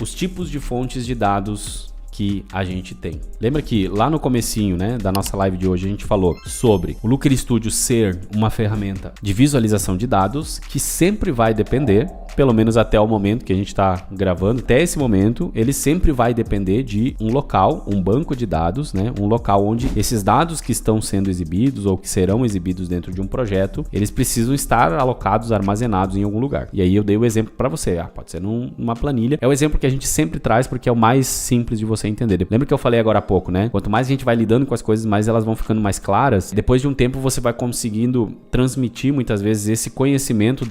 os tipos de fontes de dados que a gente tem. Lembra que lá no comecinho, né, da nossa live de hoje a gente falou sobre o Looker Studio ser uma ferramenta de visualização de dados que sempre vai depender, pelo menos até o momento que a gente está gravando, até esse momento, ele sempre vai depender de um local, um banco de dados, né, um local onde esses dados que estão sendo exibidos ou que serão exibidos dentro de um projeto, eles precisam estar alocados, armazenados em algum lugar. E aí eu dei o exemplo para você, pode ser numa planilha. É o exemplo que a gente sempre traz porque é o mais simples de você entender. Lembra que eu falei agora há pouco, né? Quanto mais a gente vai lidando com as coisas, mais elas vão ficando mais claras. Depois de um tempo, você vai conseguindo transmitir muitas vezes esse conhecimento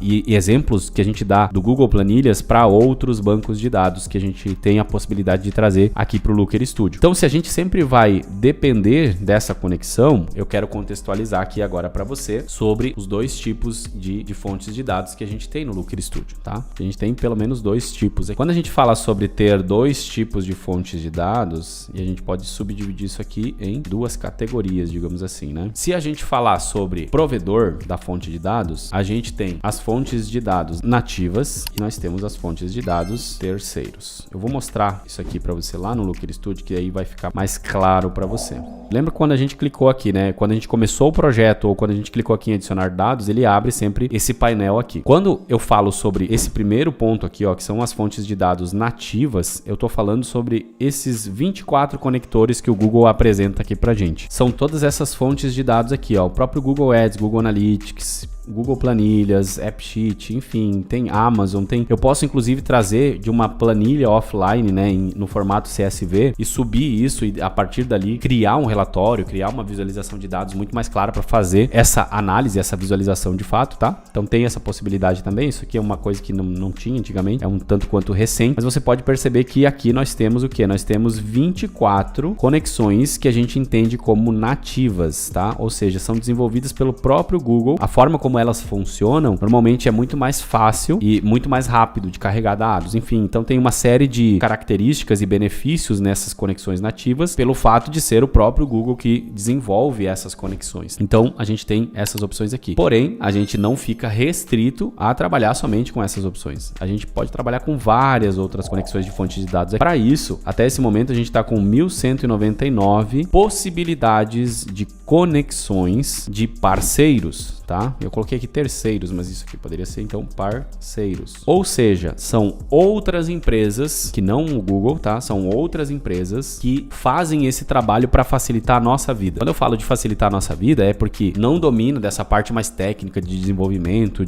e exemplos que a gente dá do Google Planilhas para outros bancos de dados que a gente tem a possibilidade de trazer aqui para o Looker Studio. Então, se a gente sempre vai depender dessa conexão, eu quero contextualizar aqui agora para você sobre os dois tipos de fontes de dados que a gente tem no Looker Studio, tá? A gente tem pelo menos dois tipos. Quando a gente fala sobre ter dois tipos de fontes de dados, e a gente pode subdividir isso aqui em duas categorias, digamos assim, né? Se a gente falar sobre provedor da fonte de dados, a gente tem as fontes de dados nativas e nós temos as fontes de dados terceiros. Eu vou mostrar isso aqui para você lá no Looker Studio, que aí vai ficar mais claro para você. Lembra quando a gente clicou aqui, né? Quando a gente começou o projeto ou quando a gente clicou aqui em adicionar dados, ele abre sempre esse painel aqui. Quando eu falo sobre esse primeiro ponto aqui, ó, que são as fontes de dados nativas, eu tô falando sobre esses 24 conectores que o Google apresenta aqui pra gente. São todas essas fontes de dados aqui, ó, o próprio Google Ads, Google Analytics, Google Planilhas, AppSheet, enfim, tem Amazon, eu posso inclusive trazer de uma planilha offline, né, no formato CSV e subir isso e a partir dali criar um relatório, criar uma visualização de dados muito mais clara para fazer essa análise, essa visualização de fato, tá? Então tem essa possibilidade também, isso aqui é uma coisa que não tinha antigamente, é um tanto quanto recente, mas você pode perceber que aqui nós temos o que? Nós temos 24 conexões que a gente entende como nativas, tá? Ou seja, são desenvolvidas pelo próprio Google. A forma como elas funcionam, normalmente é muito mais fácil e muito mais rápido de carregar dados. Enfim, então tem uma série de características e benefícios nessas conexões nativas pelo fato de ser o próprio Google que desenvolve essas conexões. Então, a gente tem essas opções aqui. Porém, a gente não fica restrito a trabalhar somente com essas opções. A gente pode trabalhar com várias outras conexões de fontes de dados. Para isso, até esse momento, a gente está com 1.199 possibilidades de conexões de parceiros, tá? Eu coloquei aqui terceiros, mas isso aqui poderia ser então parceiros. Ou seja, são outras empresas que não o Google, tá? São outras empresas que fazem esse trabalho para facilitar a nossa vida. Quando eu falo de facilitar a nossa vida é porque não domino dessa parte mais técnica de desenvolvimento,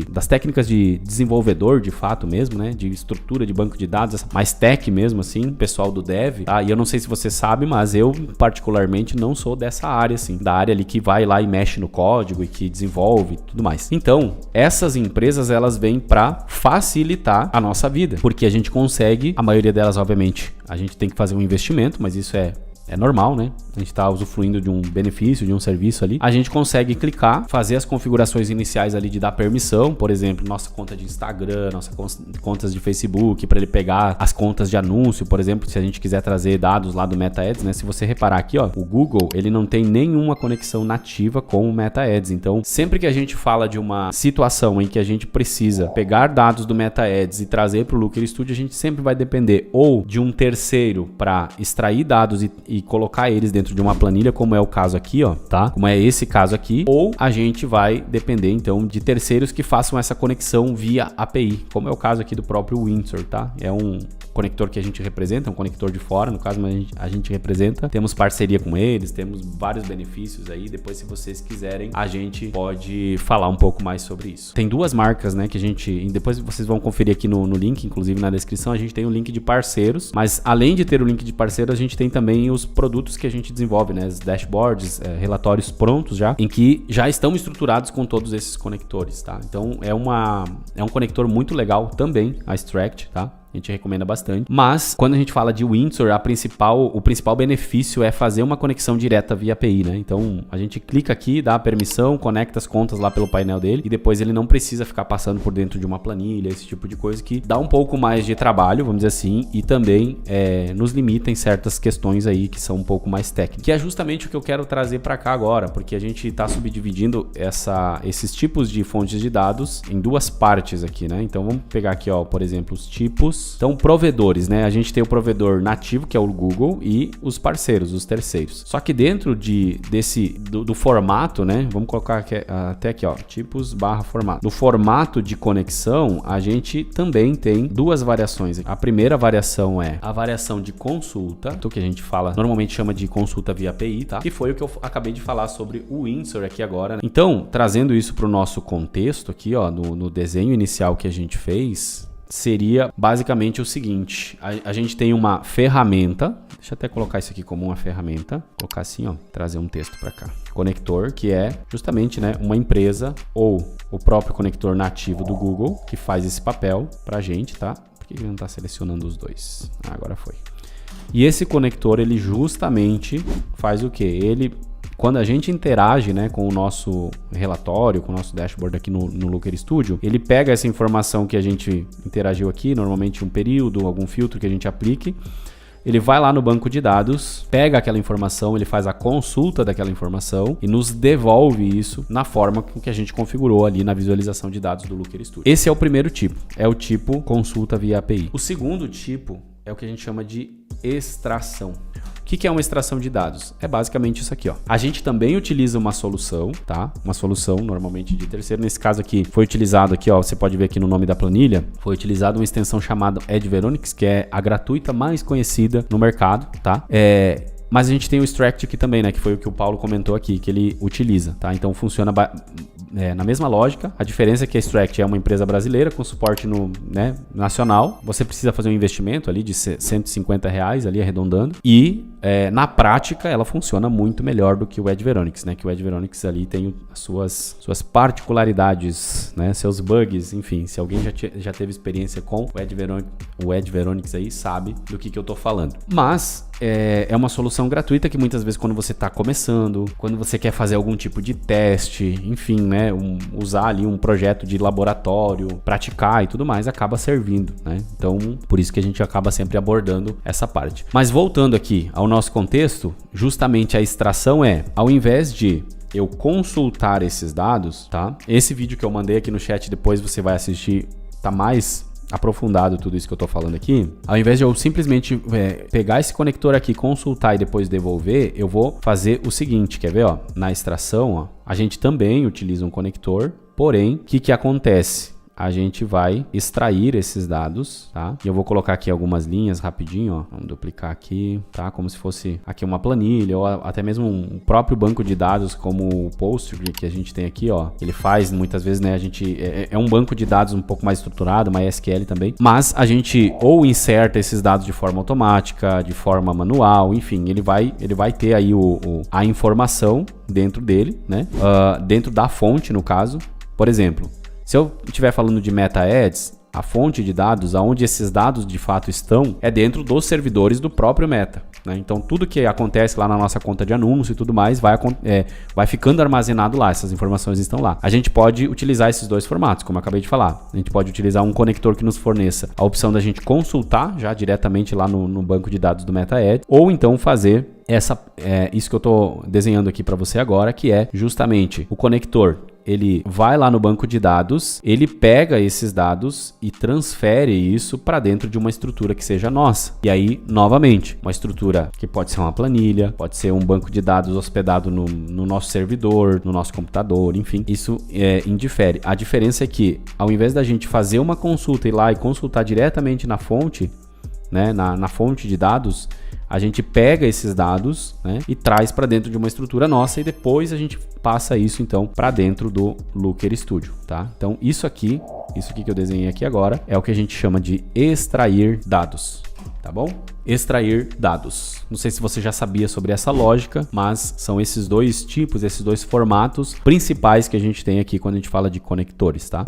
das técnicas de desenvolvedor de fato mesmo, né? De estrutura de banco de dados, essa mais tech mesmo assim, pessoal do dev, tá? E eu não sei se você sabe, mas eu particularmente não sou dessa área assim, da área ali que vai lá e mexe no código e que desenvolve e tudo mais. Então, essas empresas, elas vêm para facilitar a nossa vida, porque a gente consegue, a maioria delas, obviamente, a gente tem que fazer um investimento, mas isso é normal, né? A gente está usufruindo de um benefício, de um serviço ali. A gente consegue clicar, fazer as configurações iniciais ali de dar permissão, por exemplo, nossa conta de Instagram, nossas contas de Facebook, para ele pegar as contas de anúncio, por exemplo, se a gente quiser trazer dados lá do Meta Ads, né? Se você reparar aqui, ó, o Google, ele não tem nenhuma conexão nativa com o Meta Ads. Então, sempre que a gente fala de uma situação em que a gente precisa pegar dados do Meta Ads e trazer para o Looker Studio, a gente sempre vai depender ou de um terceiro para extrair dados e colocar eles dentro de uma planilha, como é o caso aqui, ó, tá? Como é esse caso aqui, ou a gente vai depender, então, de terceiros que façam essa conexão via API, como é o caso aqui do próprio Windsor, tá? É um conector que a gente representa, um conector de fora, no caso, mas a gente representa. Temos parceria com eles, temos vários benefícios aí. Depois, se vocês quiserem, a gente pode falar um pouco mais sobre isso. Tem duas marcas, né, que a gente... Depois vocês vão conferir aqui no link, inclusive na descrição, a gente tem o link de parceiros, mas além de ter o link de parceiros, a gente tem também os produtos que a gente desenvolve, né, os dashboards, relatórios prontos já, em que já estão estruturados com todos esses conectores, tá? Então, é um conector muito legal também, a Extract, tá? A gente recomenda bastante. Mas, quando a gente fala de Windsor, o principal benefício é fazer uma conexão direta via API, né? Então, a gente clica aqui, dá a permissão, conecta as contas lá pelo painel dele e depois ele não precisa ficar passando por dentro de uma planilha, esse tipo de coisa que dá um pouco mais de trabalho, vamos dizer assim, e também nos limita em certas questões aí que são um pouco mais técnicas. Que é justamente o que eu quero trazer para cá agora, porque a gente está subdividindo esses tipos de fontes de dados em duas partes aqui, né? Então, vamos pegar aqui, ó, por exemplo, os tipos tipos. Então, provedores, né? A gente tem o provedor nativo, que é o Google, e os parceiros, os terceiros. Só que dentro do formato, né? Vamos colocar aqui, até aqui, ó, tipos/formato. No formato de conexão, a gente também tem duas variações. A primeira variação é a variação de consulta, que a gente fala, normalmente chama de consulta via API, tá? Que foi o que eu acabei de falar sobre o Windsor aqui agora, né? Então, trazendo isso para o nosso contexto aqui, ó, no desenho inicial que a gente fez, seria basicamente o seguinte: a gente tem uma ferramenta, deixa eu até colocar isso aqui como uma ferramenta, colocar assim, ó, trazer um texto para cá. Conector, que é justamente, né, uma empresa ou o próprio conector nativo do Google que faz esse papel pra gente, tá? Por que ele não está selecionando os dois? Agora foi. E esse conector, ele justamente faz o quê? Ele, quando a gente interage, né, com o nosso relatório, com o nosso dashboard aqui no Looker Studio, ele pega essa informação que a gente interagiu aqui, normalmente um período, algum filtro que a gente aplique, ele vai lá no banco de dados, pega aquela informação, ele faz a consulta daquela informação e nos devolve isso na forma que a gente configurou ali na visualização de dados do Looker Studio. Esse é o primeiro tipo, é o tipo consulta via API. O segundo tipo é o que a gente chama de extração. O que é uma extração de dados? É basicamente isso aqui, ó. A gente também utiliza uma solução, tá? Uma solução normalmente de terceiro. Nesse caso aqui, foi utilizado aqui, ó, você pode ver aqui no nome da planilha, foi utilizada uma extensão chamada Adveronix, que é a gratuita mais conhecida no mercado, tá? Mas a gente tem o Extract aqui também, né? Que foi o que o Paulo comentou aqui, que ele utiliza, tá? Então funciona na mesma lógica. A diferença é que a Extract é uma empresa brasileira com suporte nacional. Você precisa fazer um investimento ali de R$150 ali, arredondando. E na prática ela funciona muito melhor do que o Adveronix, né? Que o Adveronix ali tem as suas particularidades, né? Seus bugs, enfim. Se alguém já teve experiência com o Adveronix aí, sabe do que eu tô falando. Mas é uma solução gratuita que muitas vezes quando você está começando, quando você quer fazer algum tipo de teste, enfim, né, usar ali um projeto de laboratório, praticar e tudo mais, acaba servindo, né? Então, por isso que a gente acaba sempre abordando essa parte. Mas voltando aqui ao nosso contexto, justamente a extração ao invés de eu consultar esses dados, tá? Esse vídeo que eu mandei aqui no chat, depois você vai assistir, tá mais aprofundado tudo isso que eu tô falando aqui. Ao invés de eu simplesmente pegar esse conector aqui, consultar e depois devolver, eu vou fazer o seguinte, quer ver, ó? Na extração, ó, a gente também utiliza um conector, porém, o que acontece? A gente vai extrair esses dados, tá? E eu vou colocar aqui algumas linhas rapidinho, ó. Vamos duplicar aqui, tá? Como se fosse aqui uma planilha ou até mesmo um próprio banco de dados como o Postgre que a gente tem aqui, ó. Ele faz muitas vezes, né? A gente é um banco de dados um pouco mais estruturado, MySQL também. Mas a gente ou inserta esses dados de forma automática, de forma manual, enfim, ele vai ter aí a informação dentro dele, né? Dentro da fonte, no caso. Por exemplo, se eu estiver falando de Meta Ads, a fonte de dados, aonde esses dados de fato estão, é dentro dos servidores do próprio Meta, né? Então, tudo que acontece lá na nossa conta de anúncio e tudo mais vai ficando armazenado lá, essas informações estão lá. A gente pode utilizar esses dois formatos, como eu acabei de falar. A gente pode utilizar um conector que nos forneça a opção da gente consultar já diretamente lá no banco de dados do Meta Ads, ou então fazer isso que eu estou desenhando aqui para você agora, que é justamente o conector. Ele vai lá no banco de dados, ele pega esses dados e transfere isso para dentro de uma estrutura que seja nossa. E aí, novamente, uma estrutura que pode ser uma planilha, pode ser um banco de dados hospedado no nosso servidor, no nosso computador, enfim, isso indifere. A diferença é que, ao invés da gente fazer uma consulta, ir lá e consultar diretamente na fonte, né, na fonte de dados, a gente pega esses dados, né, e traz para dentro de uma estrutura nossa e depois a gente passa isso então para dentro do Looker Studio, tá? Então isso aqui que eu desenhei aqui agora é o que a gente chama de extrair dados, tá bom? Extrair dados. Não sei se você já sabia sobre essa lógica, mas são esses dois tipos, esses dois formatos principais que a gente tem aqui quando a gente fala de conectores, tá?